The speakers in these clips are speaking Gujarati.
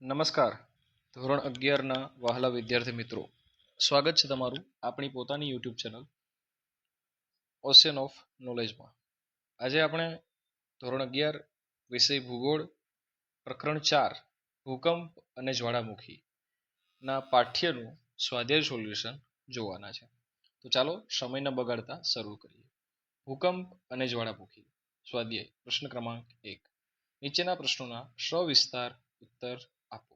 નમસ્કાર ધોરણ 11ના વહાલા વિદ્યાર્થી મિત્રો, સ્વાગત છે તમારું આપણી પોતાની યુટ્યુબ ચેનલ ઓશિયન ઓફ નોલેજમાં. આજે આપણે ધોરણ 11 વિષય ભૂગોળ પ્રકરણ 4 ભૂકંપ અને જ્વાળામુખીના પાઠ્યનું સ્વાધ્યાય સોલ્યુશન જોવાના છે. તો ચાલો સમય ન બગાડતા શરૂ કરીએ. ભૂકંપ અને જ્વાળામુખી સ્વાધ્યાય પ્રશ્ન ક્રમાંક 1. નીચેના પ્રશ્નોના સવિસ્તાર ઉત્તર આપો.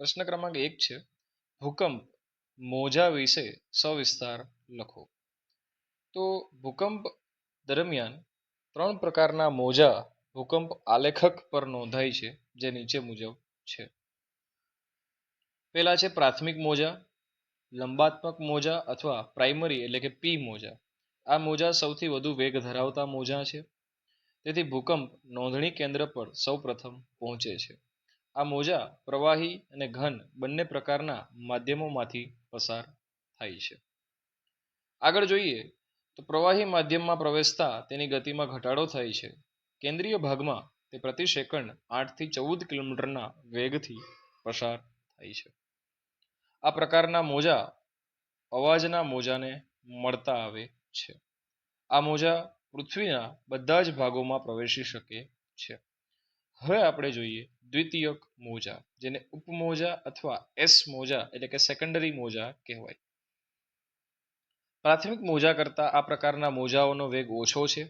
પ્રશ્ન ક્રમાંક 1 છે, ભૂકંપ મોજા વિશે સવિસ્તાર લખો. તો ભૂકંપ દરમિયાન 3 પ્રકારના મોજા ભૂકંપ આલેખક પર નોંધાય છે, જે નીચે મુજબ છે. પહેલા છે પ્રાથમિક મોજા, લંબાત્મક મોજા અથવા પ્રાઇમરી એટલે કે પી મોજા. આ મોજા સૌથી વધુ વેગ ધરાવતા મોજા છે, તેથી ભૂકંપ નોંધણી કેન્દ્ર પર સૌપ્રથમ પહોંચે છે. આ મોજા પ્રવાહી અને ઘન બંને પ્રકારના માધ્યમોમાંથી પસાર થાય છે. આગળ જોઈએ તો પ્રવાહી માધ્યમમાં પ્રવેશતા તેની ગતિમાં ઘટાડો થાય છે. કેન્દ્રીય ભાગમાં તે પ્રતિ સેકન્ડ 8 થી 14 કિલોમીટરના વેગથી પસાર થાય છે. આ પ્રકારના મોજા અવાજના મોજાને મળતા આવે છે. આ મોજા પૃથ્વીના બધા જ ભાગોમાં પ્રવેશી શકે છે. હવે આપણે જોઈએ દ્વિતીયક મોજા, જેને ઉપમોજા અથવા એસ મોજા એટલે કે સેકન્ડરી મોજા કહેવાય. પ્રાથમિક મોજા કરતાં આ પ્રકારના મોજાઓનો વેગ ઓછો છે.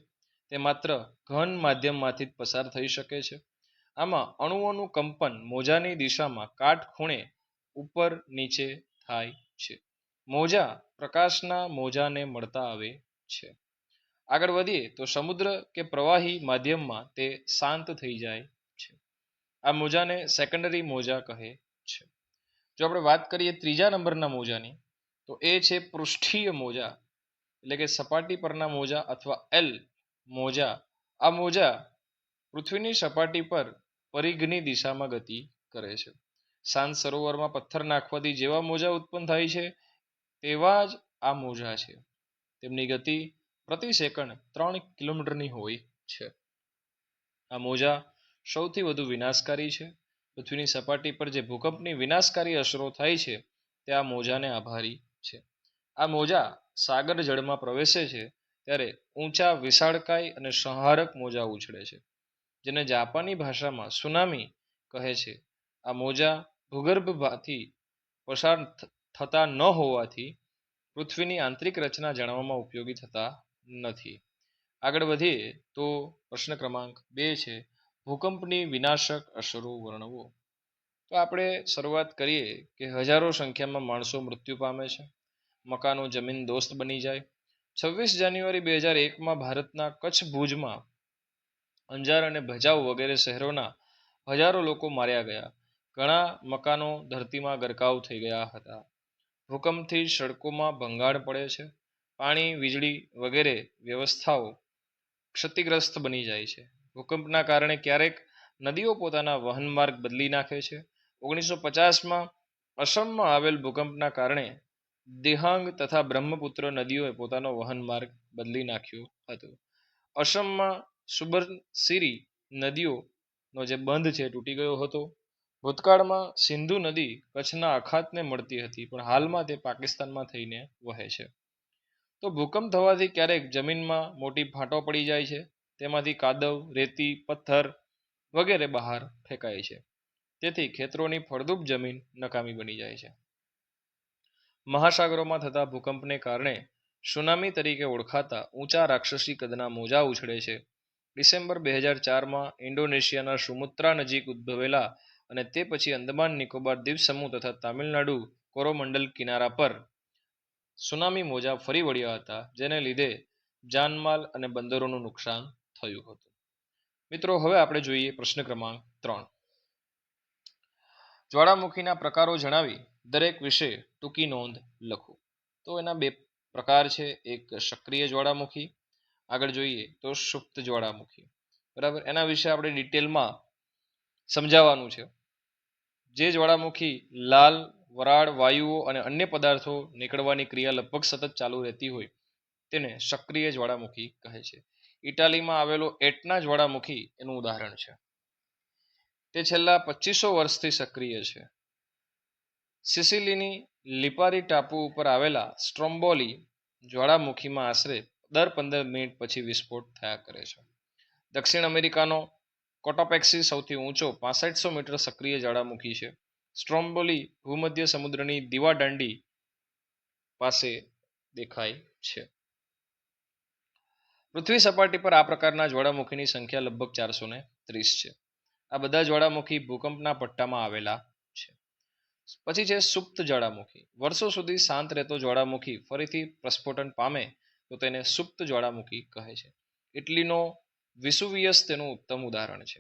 તે માત્ર ઘન માધ્યમમાંથી જ પસાર થઈ શકે છે. આમાં અણુઓનું કંપન મોજાની દિશામાં કાટખૂણે ઉપર નીચે થાય છે. મોજા પ્રકાશના મોજાને મળતા આવે છે. આગળ વધીએ તો સમુદ્ર કે પ્રવાહી માધ્યમમાં તે શાંત થઈ જાય છે. આ મોજાને સેકન્ડરી મોજા કહે છે. જો આપણે વાત કરીએ ત્રીજા નંબરના મોજાની, તો એ છે પૃષ્ઠીય મોજા એટલે કે સપાટી પરના મોજા અથવા એલ મોજા. આ મોજા પૃથ્વીની સપાટી પર પરિઘની દિશામાં ગતિ કરે છે. શાંત સરોવરમાં પથ્થર નાખવાથી જેવા મોજા ઉત્પન્ન થાય છે, તેવા જ આ મોજા છે. તેમની ગતિ પ્રતિ સેકન્ડ 3 કિલોમીટરની હોય છે. આ મોજા સૌથી વધુ વિનાશકારી છે. પૃથ્વીની સપાટી પર જે ભૂકંપની વિનાશકારી અસરો થાય છે, તે આ મોજાને આભારી છે. આ મોજા સાગર જળમાં પ્રવેશે છે ત્યારે ઊંચા વિશાળકાય અને સંહારક મોજા ઉછળે છે, જેને જાપાની ભાષામાં સુનામી કહે છે. આ મોજા ભૂગર્ભમાંથી પસાર થતા ન હોવાથી પૃથ્વીની આંતરિક રચના જાણવામાં ઉપયોગી થતા નથી. આગળ વધીએ તો પ્રશ્ન ક્રમાંક 2 છે, ભૂકંપની વિનાશક અસરો વર્ણવો. તો આપણે શરૂઆત કરીએ કે હજારો સંખ્યામાં માણસો મૃત્યુ પામે છે. મકાનો જમીન દોસ્ત બની જાય. 26 જાન્યુઆરી 2001માં ભારતના કચ્છ, ભુજમાં, અંજાર અને ભચાઉ વગેરે શહેરોના હજારો લોકો માર્યા ગયા. ઘણા મકાનો ધરતીમાં ગરકાવ થઈ ગયા હતા. ભૂકંપથી સડકોમાં ભંગાણ પડે છે. પાણી, વીજળી વગેરે વ્યવસ્થાઓ ક્ષતિગ્રસ્ત બની જાય છે. ભૂકંપના કારણે ક્યારેક નદીઓ પોતાના વહન માર્ગ બદલી નાખે છે. 1950માં અસમમાં આવેલ ભૂકંપના કારણે દિહાંગ તથા બ્રહ્મપુત્ર નદીઓએ પોતાનો વહન માર્ગ બદલી નાખ્યો હતો. અસમમાં સુબનસિરી નદીઓનો જે બંધ છે તૂટી ગયો હતો. ભૂતકાળમાં સિંધુ નદી કચ્છના અખાતને મળતી હતી, પણ હાલમાં તે પાકિસ્તાનમાં થઈને વહે છે. તો ભૂકંપ થવાથી ક્યારેક જમીનમાં મોટી ફાટો પડી જાય છે. તેમાંથી કાદવ, રેતી, પથ્થર વગેરે બહાર ફેંકાય છે. તેથી ખેતરોની ફળદ્રુપ જમીન નકામી બની જાય છે. મહાસાગરોમાં થતા ભૂકંપને કારણે સુનામી તરીકે ઓળખાતા ઊંચા રાક્ષસી કદના મોજા ઉછળે છે. ડિસેમ્બર 2004માં ઇન્ડોનેશિયાના સુમત્રા નજીક ઉદ્ભવેલા અને તે પછી અંદમાન નિકોબાર દ્વીપ સમૂહ તથા તામિલનાડુ કોરોમંડલ કિનારા પર સુનામી મોજા ફરી વળ્યા હતા, જેને લીધે જાનમાલ અને બંદરોનું નુકસાન થયું હતું. મિત્રો, હવે આપણે જોઈએ પ્રશ્ન ક્રમાંક 3. જ્વાળામુખીના પ્રકારો જણાવી દરેક વિશે ટૂંકી નોંધ લખો. તો એના 2 પ્રકાર છે. એક સક્રિય જ્વાળામુખી, આગળ જોઈએ તો સુપ્ત જ્વાળામુખી. બરાબર, એના વિશે આપણે ડિટેલમાં સમજાવવાનું છે. જે જ્વાળામુખી લાલ, વરાળ, વાયુઓ અને અન્ય પદાર્થો નીકળવાની ક્રિયા લગભગ સતત ચાલુ રહેતી હોય તેને સક્રિય જ્વાળામુખી કહે છે. ઇટાલીમાં આવેલો એટના જ્વાળામુખી એનું ઉદાહરણ છે. તે છેલ્લા 2500 વર્ષથી સક્રિય છે. સિસિલીની લિપારી ટાપુ ઉપર આવેલા સ્ટ્રોમ્બોલી જ્વાળામુખીમાં આશરે દર 15 મિનિટ પછી વિસ્ફોટ થયા કરે છે. દક્ષિણ અમેરિકાનો કોટોપેક્સી સૌથી ઊંચો 6500 મીટર સક્રિય જ્વાળામુખી છે. સ્ટ્રોમ્બોલી ભૂમધ્ય સમુદ્રની દીવાદાંડી પાસે દેખાય છે. પૃથ્વી સપાટી પર આ પ્રકારના જ્વાળામુખીની સંખ્યા લગભગ 430 છે. આ બધા જ્વાળામુખી ભૂકંપના પટ્ટામાં આવેલા છે. પછી છે સુપ્ત જ્વાળામુખી. વર્ષો સુધી શાંત રહેતો જ્વાળામુખી ફરીથી પ્રસ્ફોટન પામે તો તેને સુપ્ત જ્વાળામુખી કહે છે. ઇટલીનો વિસુવિયસ તેનું ઉત્તમ ઉદાહરણ છે.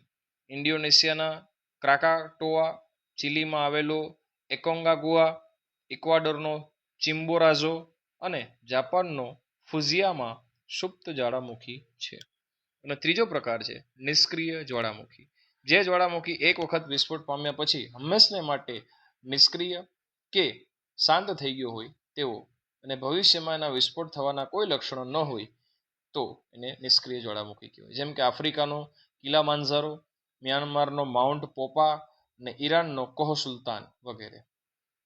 ઇન્ડોનેશિયાના ક્રાકાટોઆ, ચીલીમાં આવેલો એકોન્કાગુઆ, ઇક્વાડોરનો ચિમ્બોરાઝો અને જાપાનનો ફુજિયામાં સુપ્ત જ્વાળામુખી છે. અને ત્રીજો પ્રકાર છે નિષ્ક્રિય જ્વાળામુખી. જે જ્વાળામુખી એક વખત વિસ્ફોટ પામ્યા પછી હંમેશને માટે નિષ્ક્રિય કે શાંત થઈ ગયો હોય તેવો અને ભવિષ્યમાં એના વિસ્ફોટ થવાના કોઈ લક્ષણો ન હોય તો એને નિષ્ક્રિય જ્વાળામુખી કહેવાય. જેમ કે આફ્રિકાનો કિલામાંજારો, મ્યાનમારનો માઉન્ટ પોપા અને ઈરાનનો કોહ સુલતાન વગેરે.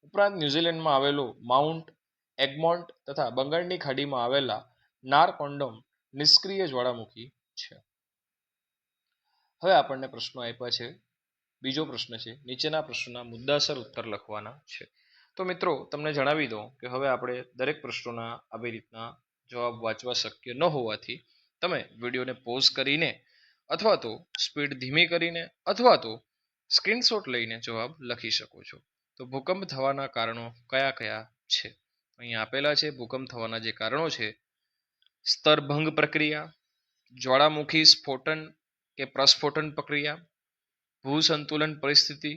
ઉપરાંત ન્યુઝીલેન્ડમાં આવેલો માઉન્ટ એગમોન્ટ તથા બંગાળની ખાડીમાં આવેલા નારકોન્ડમ નિષ્ક્રિય જ્વાળામુખી છે. હવે આપણને પ્રશ્નો આપ્યા છે. બીજો પ્રશ્ન છે, નીચેના પ્રશ્નોના મુદ્દાસર ઉત્તર લખવાના છે. તો મિત્રો તમને જણાવી દઉં કે હવે આપણે દરેક પ્રશ્નોના આવી રીતના જવાબ વાંચવા શક્ય ન હોવાથી તમે વિડીયોને પોઝ કરીને અથવા તો સ્પીડ ધીમી કરીને અથવા તો સ્ક્રીનશોટ લઈને જવાબ લખી શકો છો. તો ભૂકંપ થવાના કારણો કયા કયા છે અહીંયા આપેલા છે. ભૂકંપ થવાના જે કારણો છે, સ્તરભંગ પ્રક્રિયા, જ્વાળામુખી સ્ફોટન કે પ્રસ્ફોટન પ્રક્રિયા, ભૂસંતુલન પરિસ્થિતિ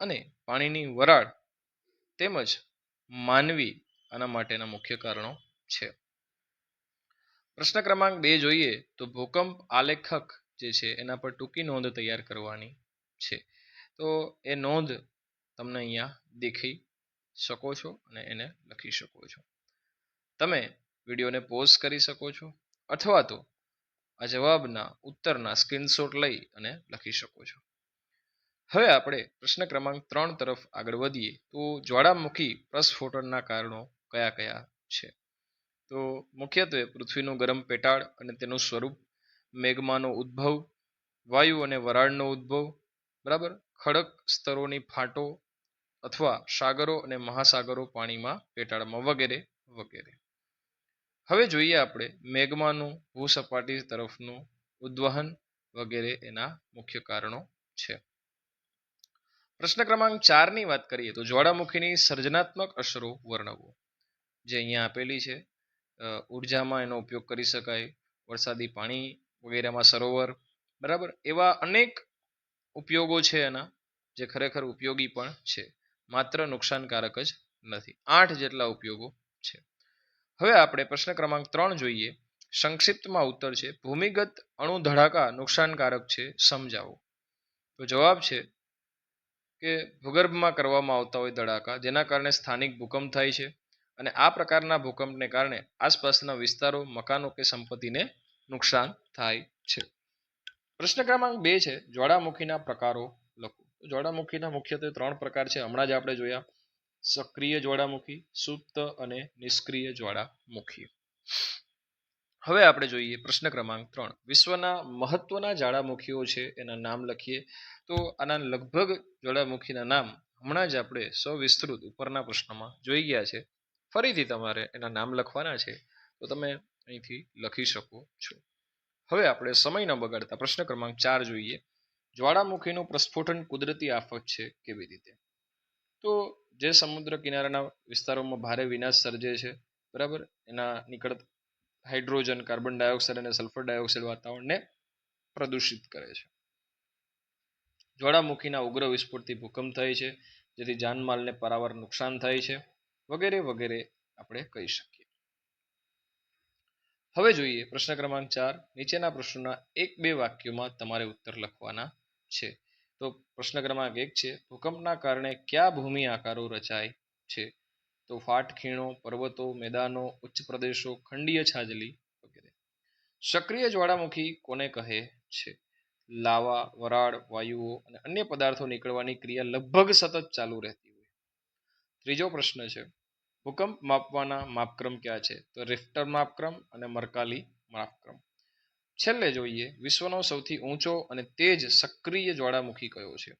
અને પાણીની વરાળ તેમજ માનવી આના માટેના મુખ્ય કારણો છે. પ્રશ્ન ક્રમાંક 2 જોઈએ તો ભૂકંપ આલેખક જે છે એના પર ટૂંકી નોંધ તૈયાર કરવાની છે. તો એ નોંધ તમને અહીંયા દેખી શકો છો અને એને લખી શકો છો. તમે વિડીયોને પોઝ કરી શકો છો અથવા તો આ જવાબના ઉત્તરના સ્ક્રીનશોટ લઈ અને લખી શકો છો. હવે આપણે પ્રશ્ન ક્રમાંક 3 તરફ આગળ વધીએ તો જ્વાળામુખી પ્રસ્ફોટનના કારણો કયા કયા છે. તો મુખ્યત્વે પૃથ્વીનું ગરમ પેટાળ અને તેનું સ્વરૂપ, મેગ્માનો ઉદ્ભવ, વાયુ અને વરાળનો ઉદ્ભવ, બરાબર, ખડક સ્તરોની ફાટો અથવા સાગરો અને મહાસાગરો પાણીમાં પેટાળમાં વગેરે વગેરે. હવે જોઈએ આપણે મેગ્માનું ભૂસપાટી તરફનું ઉદ્વહન વગેરે એના મુખ્ય કારણો છે. પ્રશ્ન ક્રમાંક 4 ની વાત કરીએ તો જ્વાળામુખીની સર્જનાત્મક અસરો વર્ણવો. જે અહીંયા આપેલી છે. ઉર્જામાં એનો ઉપયોગ કરી શકાય, વરસાદી પાણી વગેરેમાં સરોવર, બરાબર, એવા અનેક ઉપયોગો છે એના જે ખરેખર ઉપયોગી પણ છે, માત્ર નુકસાનકારક જ નથી. 8 જેટલા ઉપયોગો છે. હવે આપણે પ્રશ્ન ક્રમાંક 3 જોઈએ. સંક્ષિપ્તમાં ઉત્તર છે ભૂમિગત અણુ ધડાકા નુકસાનકારક છે, સમજાવો. તો જવાબ છે કે ભૂગર્ભમાં કરવામાં આવતા હોય ધડાકા જેના કારણે સ્થાનિક ભૂકંપ થાય છે અને આ પ્રકારના ભૂકંપને કારણે આસપાસના વિસ્તારો, મકાનો કે સંપત્તિને નુકસાન થાય છે. પ્રશ્ન ક્રમાંક 2 છે જ્વાળામુખીના પ્રકારો લખો. જ્વાળામુખીના મુખ્યત્વે 3 પ્રકાર છે. હમણાં જ આપણે જોયા, સક્રિય જ્વાળામુખી, સુપ્ત અને નિષ્ક્રિય જ્વાળામુખી. હવે આપણે જોઈએ પ્રશ્ન ક્રમાંક 3. વિશ્વના મહત્વના જ્વાળામુખીઓ છે એના નામ લખીએ. તો આના લગભગ જ્વાળામુખીના નામ હમણાં જ આપણે સવિસ્તૃત ઉપરના પ્રશ્નમાં જોઈ ગયા છે. ફરીથી તમારે એના નામ લખવાના છે તો તમે અહીંથી લખી શકો છો. હવે આપણે સમય ન બગાડતા પ્રશ્ન ક્રમાંક 4 જોઈએ. જ્વાળામુખીનું પ્રસ્ફોટન કુદરતી આફત છે, કેવી રીતે? તો જે સમુદ્ર કિનારાના વિસ્તારોમાં ભારે વિનાશ સર્જે છે, બરાબર, એના નીકળતા હાઇડ્રોજન, કાર્બન ડાયોક્સાઇડ અને સલ્ફર ડાયોક્સાઇડ વાતાવરણને પ્રદૂષિત કરે છે. જ્વાળામુખીના ઉગ્ર વિસ્ફોટથી ભૂકંપ થાય છે, જેથી જાનમાલને પારાવાર નુકસાન થાય છે, વગેરે વગેરે આપણે કહી શકીએ. હવે જોઈએ પ્રશ્ન ક્રમાંક 4. નીચેના પ્રશ્નોના 1-2 વાક્યોમાં તમારે ઉત્તર લખવાના છે. તો પ્રશ્ન ક્રમાંક 1 છે ભૂકંપના કારણે કયા ભૂમિ આકારો રચાય છે? તો ફાટ ખીણો, પર્વતો, મેદાનો, ઉચ્ચ પ્રદેશો, ખંડીય છાજલી વગેરે. સક્રિય જ્વાળામુખી કોને કહે છે? લાવા, વરાળ, વાયુઓ અને અન્ય પદાર્થો નીકળવાની ક્રિયા લગભગ સતત ચાલુ રહેતી હોય. ત્રીજો પ્રશ્ન છે, ભૂકંપ માપવાના માપક્રમ ક્યાં છે? તો રિક્ટર માપક્રમ અને મર્કાલી માપક્રમ. છેલ્લે જોઈએ વિશ્વનો સૌથી ઊંચો અને તેજ સક્રિય જ્વાળામુખી કયો છે?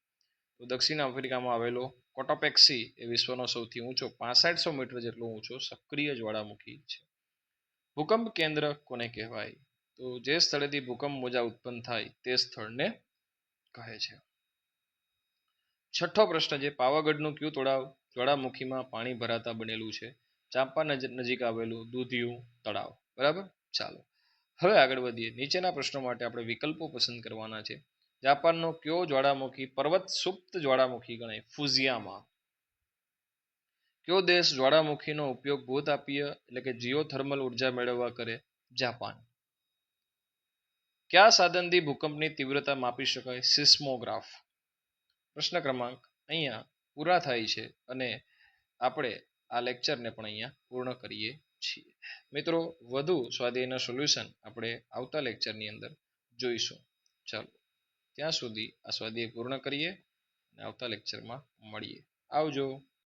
તો દક્ષિણ આફ્રિકામાં આવેલો કોટોપેક્સી એ વિશ્વનો સૌથી ઊંચો 6500 મીટર જેટલો ઊંચો સક્રિય જ્વાળામુખી છે. ભૂકંપ કેન્દ્ર કોને કહેવાય? તો જે સ્થળેથી ભૂકંપ મોજા ઉત્પન્ન થાય તે સ્થળને કહે છે. છઠ્ઠો પ્રશ્ન છે, પાવાગઢનું કયું તળાવ જ્વાળામુખીમાં પાણી ભરાતા બનેલું છે? ચાંપા નજીક આવેલું દૂધિયું તળાવ. બરાબર. ચાલો હવે આગળ વધીએ. નીચેના પ્રશ્નો માટે આપણે વિકલ્પો પસંદ કરવાના છે. જાપાનનો કયો જ્વાળામુખી પર્વત સુપ્ત જ્વાળામુખી ગણાય? ફુઝિયામા. કયો દેશ જ્વાળામુખીનો ઉપયોગ ભૂતાપીય એટલે કે જીઓથર્મલ ઉર્જા મેળવવા કરે? જાપાન. કયા સાધનથી ભૂકંપની તીવ્રતા માપી શકાય? સિસ્મોગ્રાફ. પ્રશ્ન ક્રમાંક અહીંયા પૂરા થાય છે અને આપણે આ લેક્ચરને પણ અહીંયા પૂર્ણ કરીએ છીએ. મિત્રો, વધુ સ્વાધ્યાયના સોલ્યુશન આપણે આવતા લેક્ચરની અંદર જોઈશું. ચાલો ત્યાં સુધી આ સ્વાધ્યાય પૂર્ણ કરીએ અને આવતા લેક્ચરમાં મળીએ. આવજો.